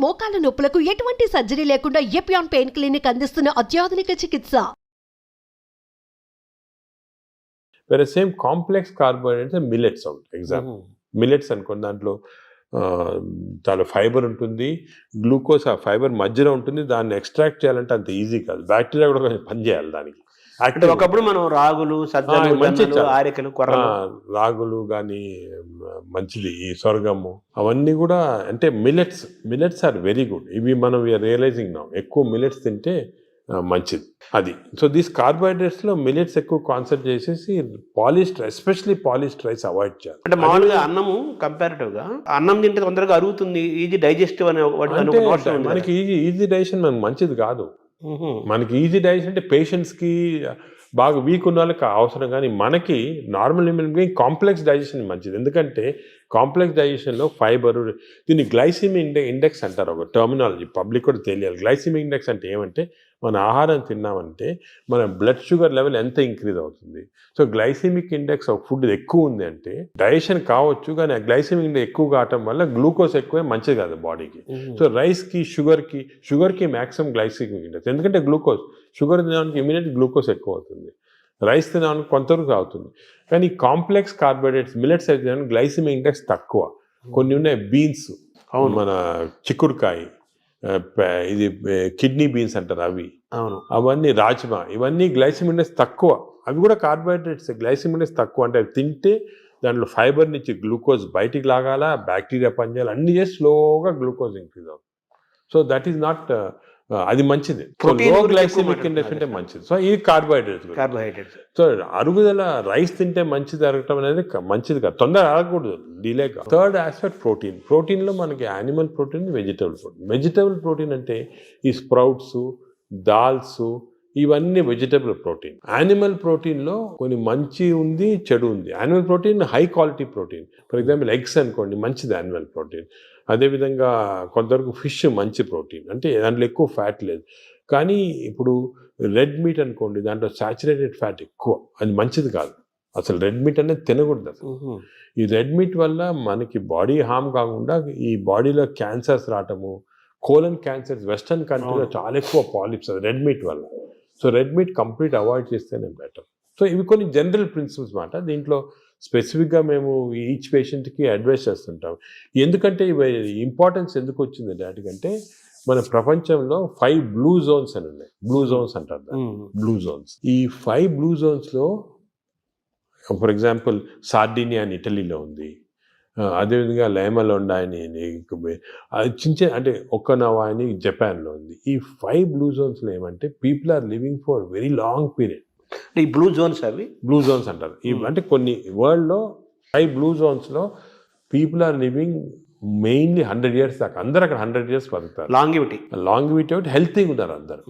మోకాల నొప్పులకు ఎటువంటి సర్జరీ లేకుండా ఎపియాన్ పెయిన్ క్లినిక్ అందిస్తున్న అత్యాధునిక చికిత్స. వేరే same complex carbohydrates millets out example millets అనుకోండి, దాంట్లో చాలా ఫైబర్ ఉంటుంది, గ్లూకోజ్ ఆ ఫైబర్ మధ్యలో ఉంటుంది. దాన్ని ఎక్స్ట్రాక్ట్ చేయాలంటే అంత ఈజీ కాదు, బ్యాక్టీరియా కూడా కొంచెం పనిచేయాలి దానికి. అంటే ఒకప్పుడు మనం రాగులు, సజ్జలు, జొన్నలు, ఆరికలు, కొర్రలు, రాగులు కానీ మంచిది, ఈ సొరగము అవన్నీ కూడా అంటే మిల్లెట్స్ ఆర్ వెరీ గుడ్. ఇవి మనం రియలైజింగ్ నా ఎక్కువ మిల్లెట్స్ తింటే మంచిది అది. సో దీస్ కార్బోహైడ్రేట్స్లో మిల్లెట్స్ ఎక్కువ కాన్సన్ట్రేట్ చేసేసి polished, especially polished rice avoid చేయాలి. అంటే మామూలుగా అన్నము కంపారిటివ్గా అన్నం తింటే తొందరగా అరుగుతుంది, ఈజీ డైజెస్టివ్ అనే మనకి ఈజీ డైజెషన్ మనకు మంచిది కాదు. మనకి ఈజీ డైజెషన్ అంటే పేషెంట్స్కి బాగా వీక్ ఉన్న వాళ్ళకి అవసరం, కానీ మనకి నార్మల్ హ్యూమన్ కాంప్లెక్స్ డైజెషన్ మంచిది. ఎందుకంటే కాంప్లెక్స్ డైజెషన్లో ఫైబర్, దీన్ని గ్లైసిమిక్ ఇండెక్స్ అంటారు, ఒక టర్మినాలజీ పబ్లిక్ కూడా తెలియాలి. గ్లైసిమిక్ ఇండెక్స్ అంటే ఏమంటే మన ఆహారం తిన్నామంటే మన బ్లడ్ షుగర్ లెవెల్ ఎంత ఇంక్రీజ్ అవుతుంది. సో గ్లైసిమిక్ ఇండెక్స్ ఒక ఫుడ్ ఎక్కువ ఉంది అంటే డైజెషన్ కావచ్చు, కానీ ఆ గ్లైసిమిక్ ఇండెక్స్ ఎక్కువ కావటం వల్ల గ్లూకోజ్ ఎక్కువే మంచిది కాదు బాడీకి. సో రైస్కి, షుగర్కి మ్యాక్సిమం గ్లైసిమిక్ ఇండెక్స్, ఎందుకంటే షుగర్ తినడానికి ఇమీడియట్ గ్లూకోజ్ ఎక్కువ అవుతుంది, రైస్ తినడానికి కొంతవరకు అవుతుంది. కానీ కాంప్లెక్స్ కార్బోహైడ్రేట్స్ మిల్లెట్స్ అయితే గ్లైసిమిక్ ఇండెక్స్ తక్కువ. కొన్ని ఉన్నాయి బీన్స్, మన చిక్కుడుకాయ, ఇది కిడ్నీ బీన్స్ అంటారు అవి, అవన్నీ రాజ్మా, ఇవన్నీ గ్లైసిమిక్ ఇండెక్స్ తక్కువ. అవి కూడా కార్బోహైడ్రేట్స్, గ్లైసిమిక్ ఇండెక్స్ తక్కువ. అంటే అవి తింటే దాంట్లో ఫైబర్ నుంచి గ్లూకోజ్ బయటికి లాగాల, బ్యాక్టీరియా పనిచేయాలి, అన్ని చేసి స్లోగా గ్లూకోజ్ ఇంక్రీజ్ అవుతుంది. సో దట్ ఈస్ నాట్, అది మంచిది. లో గ్లైసిమిక్ ఇండెక్స్ అంటే మంచిది. సో ఇది కార్బోహైడ్రేట్స్. సో అరుగుదల రైస్ తింటే మంచిది అరగటం అనేది మంచిది కాదు, తొందరగా అరగకూడదు, డిలే కాదు. థర్డ్ ఆస్పెక్ట్ ప్రోటీన్లో మనకి యానిమల్ ప్రోటీన్, వెజిటబుల్ ప్రోటీన్ అంటే ఈ స్ప్రౌట్స్, దాల్స్, ఇవన్నీ వెజిటబుల్ ప్రోటీన్. యానిమల్ ప్రోటీన్లో కొన్ని మంచి ఉంది, చెడు ఉంది. Animal protein high quality protein, for example eggs అనుకోండి, మంచిది యానిమల్ ప్రోటీన్. అదేవిధంగా కొంతవరకు ఫిష్ మంచి ప్రోటీన్, అంటే దాంట్లో ఎక్కువ ఫ్యాట్ లేదు. కానీ ఇప్పుడు రెడ్ మీట్ అనుకోండి, దాంట్లో సాచురేటెడ్ ఫ్యాట్ ఎక్కువ, అది మంచిది కాదు. అసలు రెడ్ మీట్ అనేది తినకూడదు అసలు. ఈ రెడ్ మీట్ వల్ల మనకి బాడీ హార్మ్ కాకుండా ఈ బాడీలో క్యాన్సర్స్ రావటము, కోలన్ క్యాన్సర్స్ వెస్టర్న్ కంట్రీలో చాలా ఎక్కువ పాలిప్స్ అది రెడ్ మీట్ వల్ల. So red meat complete avoid చేస్తేనే బెటర్. సో ఇవి కొన్ని జనరల్ ప్రిన్సిపల్స్ మాట. దీంట్లో స్పెసిఫిక్గా మేము ఈచ్ పేషెంట్కి అడ్వైస్ చేస్తుంటాం. ఎందుకంటే ఇవి ఇంపార్టెన్స్ ఎందుకు వచ్చింది వాటికంటే, మన ప్రపంచంలో 5 బ్లూ జోన్స్ అని ఉన్నాయి. బ్లూ జోన్స్ అంటారు, బ్లూ జోన్స్. ఈ 5 బ్లూ జోన్స్లో ఫర్ ఎగ్జాంపుల్ సార్డినియా అని ఇటలీలో ఉంది, అదేవిధంగా లైమలోండా అని చిన్న అంటే ఒక్కనవా అని జపాన్లో ఉంది. ఈ 5 బ్లూ జోన్స్లో ఏమంటే people are living for very long period. ఈ బ్లూ జోన్స్, అవి బ్లూ జోన్స్ అంటారు. అంటే కొన్ని వరల్డ్లో 5 బ్లూ జోన్స్లో people are living mainly 100 years దాకా. అందరు అక్కడ 100 years బతుకుతారు. లాంగివిటీ ఒకటి, హెల్తీగా ఉన్నారు అందరు.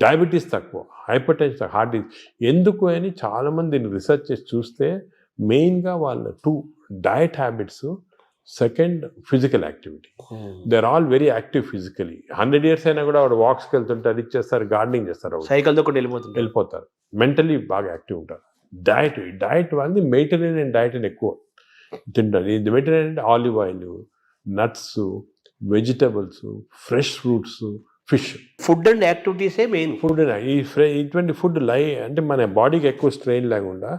డయాబెటీస్ తక్కువ, హైపర్ టెన్షన్, హార్ట్ డిసీజ్. ఎందుకు అని చాలామంది దీన్ని రీసెర్చ్ చేసి చూస్తే మెయిన్గా వాళ్ళ 2 diet habits, second physical activity. They are all very active physically. 100 years అయినా కూడా వాడు వాక్స్కి వెళ్తుంటారు, ఇది చేస్తారు, గార్డెనింగ్ చేస్తారు, సైకిల్తో కూడా వెళ్ళిపోతారు. మెంటలీ బాగా యాక్టివ్ ఉంటారు. డయట్ వాళ్ళది మెడిటరేనియన్ డయట్ అని ఎక్కువ తింటారు. ఇది మెడిటరేనియన్ అంటే olive oil, nuts, vegetables, fresh fruits, fish. Food and యాక్టివిటీసే మెయిన్. ఫుడ్ ఇటువంటి ఫుడ్ అంటే మన బాడీకి ఎక్కువ స్ట్రెయిన్ లేకుండా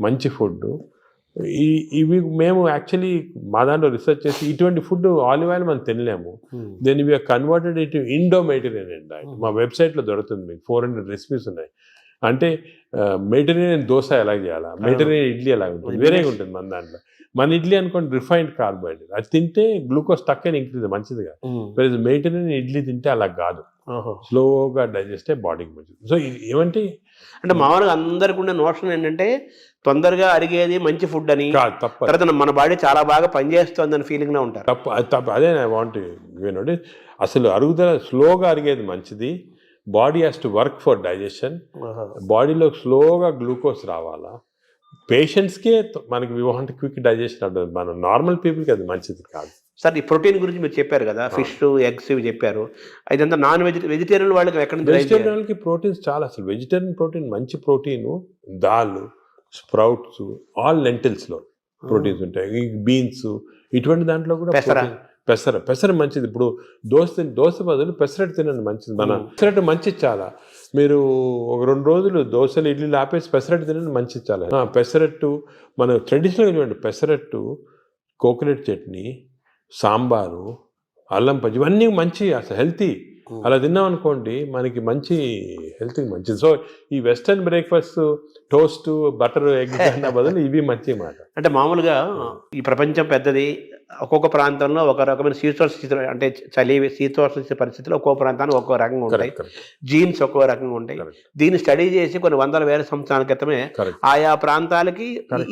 మంచి ఫుడ్. ఇవి మేము యాక్చువల్లీ మా దాంట్లో రీసెర్చ్ చేసి ఇటువంటి ఫుడ్ ఆలివ్ ఆయిల్ మనం తినలేము. Then we are converted it Indo Mediterranean diet. మా వెబ్సైట్లో దొరుకుతుంది, మీకు 400 రెసిపీస్ ఉన్నాయి. అంటే మెడిటరేనియన్ దోశ ఎలా చేయాలా, మెడిటరేనియన్ ఇడ్లీ ఎలా ఉంటుంది, వేరేగా ఉంటుంది మన దాంట్లో. మన ఇడ్లీ అనుకోండి రిఫైన్డ్ కార్బోహైడ్రేట్, అది తింటే గ్లూకోజ్ తక్కువ ఇంక్రీజ్ మంచిదిగా. మెడిటరేనియన్ ఇడ్లీ తింటే అలా కాదు, స్లోగా డైజెస్ట్ అయ్యి బాడీకి మంచిది. సో ఏమంటే అంటే మామూలుగా అందరికి ఉండే నోషన్ ఏంటంటే తొందరగా అరిగేది మంచి ఫుడ్ అని, తర్వాత మన బాడీ చాలా బాగా పనిచేస్తుంది అని ఫీలింగ్ లో ఉంటారు. తప్పు అదే ఐ వాంట్ యూనో. అసలు అరుగుదల స్లోగా అరిగేది మంచిది. Body has to work for digestion. బాడీలో స్లోగా గ్లూకోజ్ రావాలా. పేషెంట్స్కే మనకి వి వాంట్ క్విక్ డైజెషన్ ఉంటుంది, మన నార్మల్ పీపుల్కి అది మంచిది కాదు. సార్ ఈ ప్రోటీన్ గురించి మీరు చెప్పారు కదా, ఫిష్, ఎగ్స్ ఇవి చెప్పారు. ఇదంతా నాన్ వెజిటేరియన్ వాళ్ళకి ఎక్కడ నుంచి? వెజిటేరియన్ వాళ్ళకి ప్రోటీన్స్ చాలా. అసలు వెజిటేరియన్ ప్రోటీన్ మంచి ప్రోటీను, దాల్, స్ప్రౌట్స్, ఆల్ లెంటిల్స్లో ప్రోటీన్స్ ఉంటాయి. ఈ బీన్స్, ఇటువంటి దాంట్లో కూడా పెసర మంచిది. ఇప్పుడు దోశ బదులు పెసరట్టు తినండి, మంచిది. మన పెసరట్టు మంచిది చాలా. మీరు ఒక 2 రోజులు దోశలు ఇడ్లీలు ఆపేసి పెసరట్టు తినండి, మంచిది చాలా. పెసరట్టు మన ట్రెడిషనల్గా చూడండి, పెసరట్టు, కోకోనట్ చట్నీ, సాంబారు, అల్లం పచ్చి, ఇవన్నీ మంచి, అసలు హెల్తీ. అలా తిన్నాం అనుకోండి మనకి మంచి హెల్త్కి మంచిది. సో ఈ western breakfast, toast, butter, egg అన్న బదులు ఇవి మంచి మాట. అంటే మామూలుగా ఈ ప్రపంచం పెద్దది, ఒక్కొక్క ప్రాంతంలో ఒక రకమైన శీతోష్ణ, అంటే చలి శీతోష్ణ పరిస్థితుల్లో ఒక్కొక్క ప్రాంతానికి ఒక్కో రకంగా ఉంటాయి, జీన్స్ ఒక్కో రకంగా ఉంటాయి. దీన్ని స్టడీ చేసి కొన్ని వందల వేల సంవత్సరాల క్రితమే ఆయా ప్రాంతాలకి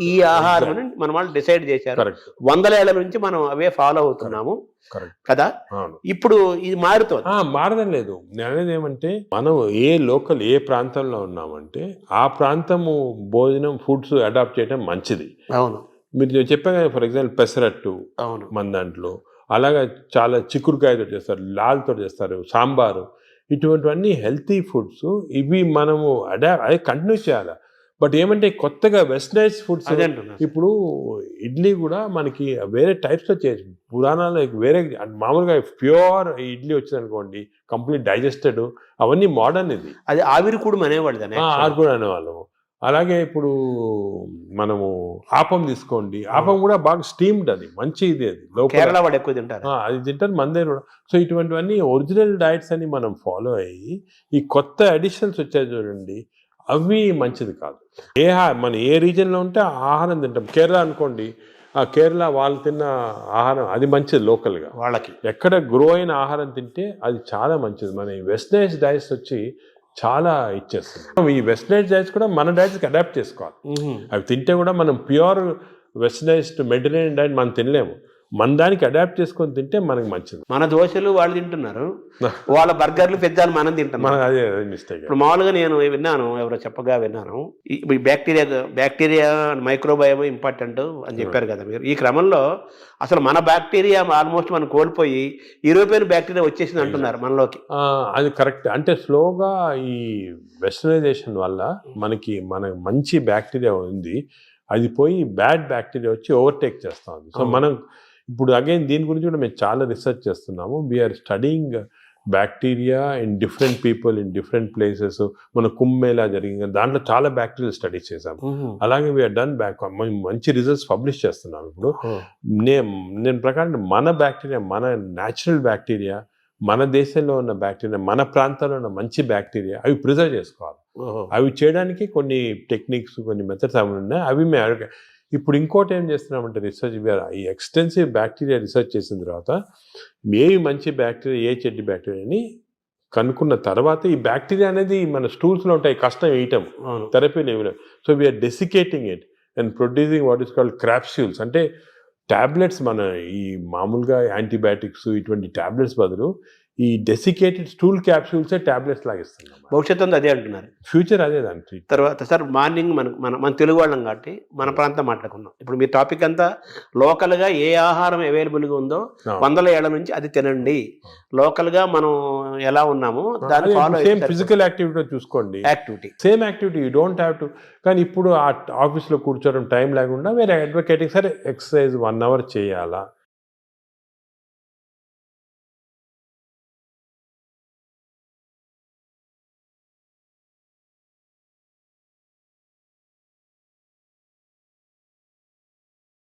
ఈ ఆహారం మన వాళ్ళు డిసైడ్ చేశారు. 100 ఏళ్ల నుంచి మనం అవే ఫాలో అవుతున్నాము కదా. ఇప్పుడు ఇది మారడం లేదు. నేను అనేది ఏమంటే, మనం ఏ ప్రాంతంలో ఉన్నామంటే ఆ ప్రాంతము భోజనం, ఫుడ్స్ అడాప్ట్ చేయడం మంచిది. అవును, మీరు చెప్పాను కదా, ఫర్ ఎగ్జాంపుల్ పెసరట్టు మన దాంట్లో, అలాగా చాలా చిక్కుడుకాయతో చేస్తారు, లాల్తో చేస్తారు, సాంబారు, ఇటువంటివన్నీ హెల్తీ ఫుడ్స్. ఇవి మనము అదే కంటిన్యూ చేయాలి. బట్ ఏమంటే కొత్తగా వెస్టర్నైజ్ ఫుడ్స్, ఇప్పుడు ఇడ్లీ కూడా మనకి వేరే టైప్స్లో చేయొచ్చు. పురాణాలు వేరే, మామూలుగా ప్యూర్ ఇడ్లీ వచ్చింది అనుకోండి, కంప్లీట్ డైజెస్టెడ్, అవన్నీ మోడర్న్. ఇది అది ఆవిరికూడం అనేవాళ్ళు, ఆవిరికూడం అనేవాళ్ళము. అలాగే ఇప్పుడు మనము ఆపం తీసుకోండి, ఆపం కూడా బాగా స్టీమ్డ్, అది మంచి ఇది. అది కేరళ వాడు ఎక్కువ తింటారు, అది తింటారు మన దగ్గర కూడా. సో ఇటువంటివన్నీ ఒరిజినల్ డైట్స్ అని మనం ఫాలో అయ్యి, ఈ కొత్త అడిషన్స్ వచ్చాయి చూడండి, అవి మంచిది కాదు. మన ఏ రీజన్లో ఉంటే ఆ ఆహారం తింటాం. కేరళ అనుకోండి, ఆ కేరళ వాళ్ళు తిన్న ఆహారం అది మంచిది, లోకల్గా వాళ్ళకి ఎక్కడ గ్రో అయిన ఆహారం తింటే అది చాలా మంచిది. మన ఈ వెస్టర్నైజ్ డైట్స్ వచ్చి చాలా ఇచ్చేస్తున్నాం. ఈ వెస్టర్నైజ్ డైట్స్ కూడా మన డైట్స్కి అడాప్ట్ చేసుకోవాలి. అవి తింటే కూడా మనం ప్యూర్ వెస్టర్నైజ్డ్ మెడిటరేనియన్ డైట్ మనం తినలేము. మన దానికి అడాప్ట్ చేసుకొని తింటే మనకి మంచిది. మన దోశలు వాళ్ళు తింటున్నారు, వాళ్ళ బర్గర్లు, పిజ్జాలు మనం తింటున్నాం. అదే మిస్టేక్. ఇప్పుడు మామూలుగా నేను విన్నాను, ఎవరో చెప్పగా విన్నాను, ఈ బ్యాక్టీరియా మైక్రోబయోమ్ ఇంపార్టెంట్ అని చెప్పారు కదా మీరు. ఈ క్రమంలో అసలు మన బ్యాక్టీరియా ఆల్మోస్ట్ మనం కోల్పోయి యూరోపియన్ బ్యాక్టీరియా వచ్చేసింది అంటున్నారు మనలోకి. అది కరెక్ట్. అంటే స్లోగా ఈ వెస్టర్నైజేషన్ వల్ల మన మంచి బ్యాక్టీరియా ఉంది, అది పోయి బ్యాడ్ బ్యాక్టీరియా వచ్చి ఓవర్టేక్ చేస్తూ ఉంది. సో మనం ఇప్పుడు అగైన్ దీని గురించి కూడా మేము చాలా రీసెర్చ్ చేస్తున్నాము. We are studying bacteria in different people in different places. మన కుంభమేళా జరిగింది, దాంట్లో చాలా బ్యాక్టీరియల్ స్టడీస్ చేసాము. అలాగే వీఆర్ డన్ మంచి రిజల్ట్స్ పబ్లిష్ చేస్తున్నాం. ఇప్పుడు నేను ప్రకారం మన బ్యాక్టీరియా, మన న్యాచురల్ బ్యాక్టీరియా, మన దేశంలో ఉన్న బ్యాక్టీరియా, మన ప్రాంతాల్లో ఉన్న మంచి బ్యాక్టీరియా, అవి ప్రిజర్వ్ చేసుకోవాలి. అవి చేయడానికి కొన్ని టెక్నిక్స్, కొన్ని మెథడ్స్ అవి ఉన్నాయి. అవి మేము ఇప్పుడు ఇంకోటి ఏం చేస్తున్నామంటే రీసెర్చ్, ఈ ఎక్స్టెన్సివ్ బ్యాక్టీరియా రీసెర్చ్ చేసిన తర్వాత ఏవి మంచి బ్యాక్టీరియా, ఏ చెడ్డి బ్యాక్టీరియా అని కనుక్కున్న తర్వాత, ఈ బ్యాక్టీరియా అనేది మన స్టూల్స్లో ఉంటాయి, కష్టం వేయటం, థెరపీలు ఏమి. So we're desiccating it and producing what is called capsules. అంటే టాబ్లెట్స్, మన ఈ మామూలుగా యాంటీబయాటిక్స్ ఇటువంటి టాబ్లెట్స్ బదులు ఈ డెసికేటెడ్ స్టూల్ క్యాప్సూల్సే టాబ్లెట్స్ లాగా ఇస్తున్నాం. భవిష్యత్తు అదే అంటున్నారు, ఫ్యూచర్ అదే దానికి. తర్వాత సార్ మార్నింగ్ మన తెలుగు వాళ్ళం కాబట్టి మన ప్రాంతం మాట్లాడుకున్నాం. ఇప్పుడు మీ టాపిక్ అంతా లోకల్గా ఏ ఆహారం అవైలబుల్గా ఉందో 100 ఏళ్ల నుంచి అది తినండి. లోకల్గా మనం ఎలా ఉన్నామో దాన్ని ఫాలో. సేమ్ ఫిజికల్ యాక్టివిటీ చూసుకోండి, same activity, you don't have to. కానీ ఇప్పుడు ఆ ఆఫీస్లో కూర్చోవడం టైం లేకుండా వేరే అడ్వకేటింగ్, సరే ఎక్సర్సైజ్ 1 hour చేయాలా,